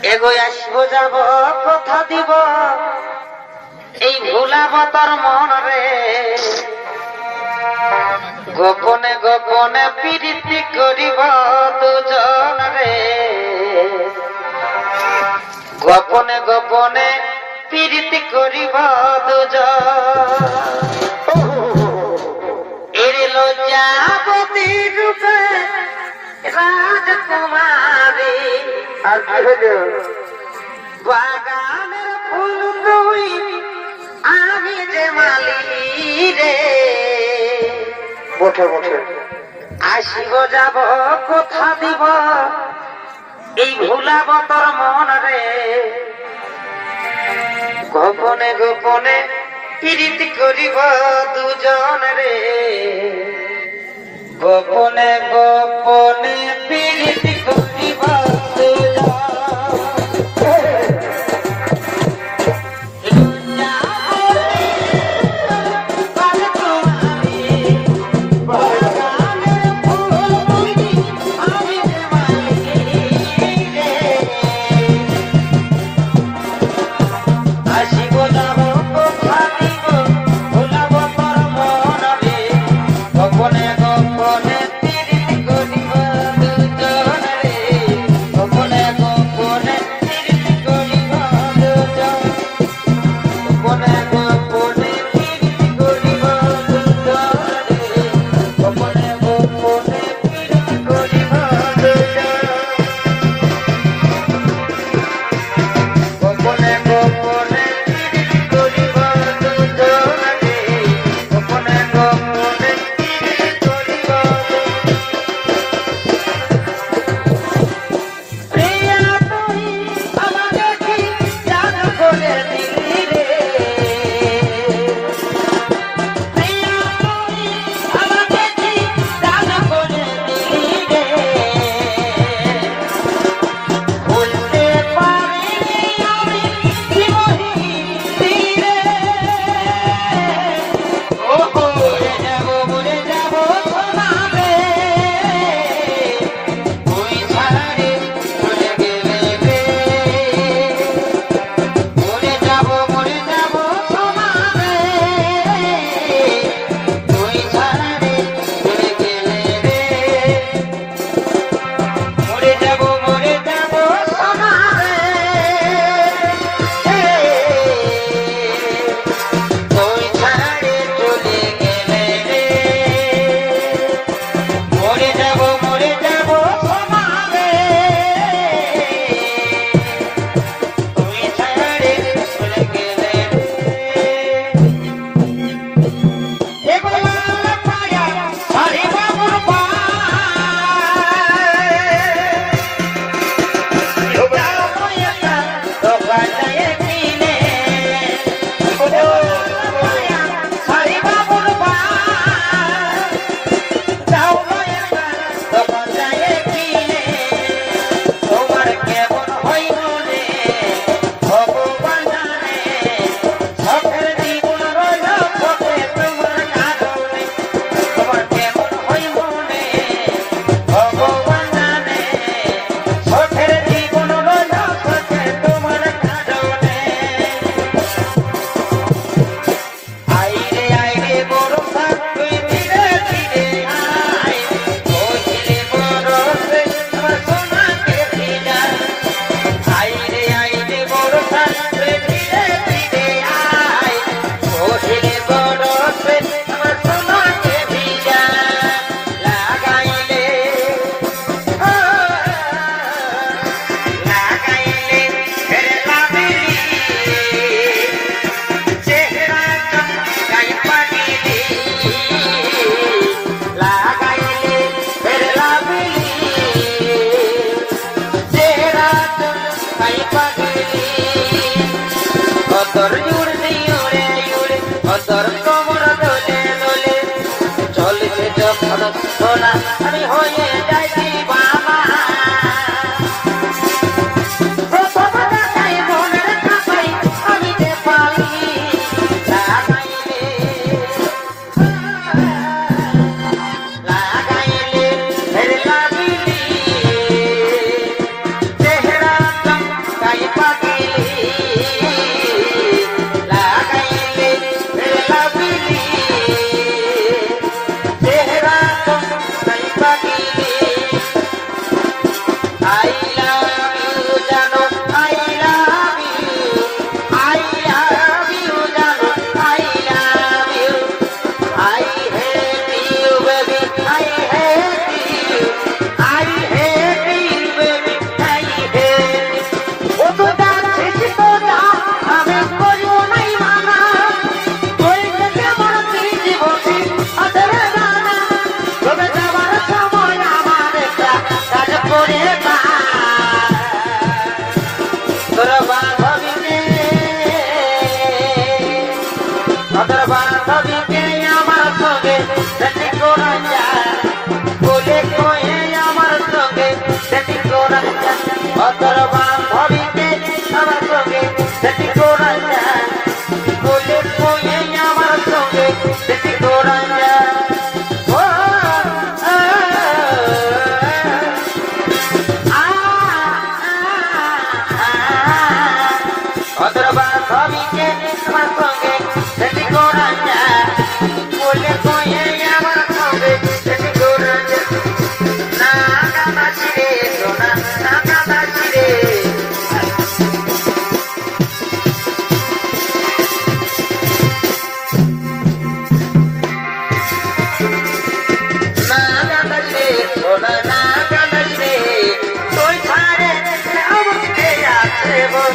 এগোয় আসবো যাব কথা দিব এই ভুলাব তোর মন রে গোপনে গোপনে প্রীতি করিব দুজন রে গোপনে গোপনে প্রীতি করিব দুজন এর লজ্জাবতী রূপে রাজকুমারী আর বাগানের ফুল তুই আমি যে মালি রে বসে বসে আসিব যাব কথা দিব এই ভুলাব তোর মন রে গোপনে গোপনে প্রীতি করিব দুজন রে গোপনে গোপনে প্রীতি করিব দুজন আমি হয়ে যাই বাবা আমি যে পালি লাগাইলে অতর বান্ধবীকে আমার সঙ্গে সেটি করা যায় বলে বলে আমার সঙ্গে সেটি করা যায় অতর বান্ধবীকে আমার সঙ্গে সেটি করা যায় বলে বলে আমার সঙ্গে সেটি করা যায় না কাঁদা ছিড়ে সোনা না কাঁদা ছিড়ে না কাঁদা ছিড়ে সোনা না কাঁদা ছিড়ে তুই ছাড়ে আমাকে আছে বল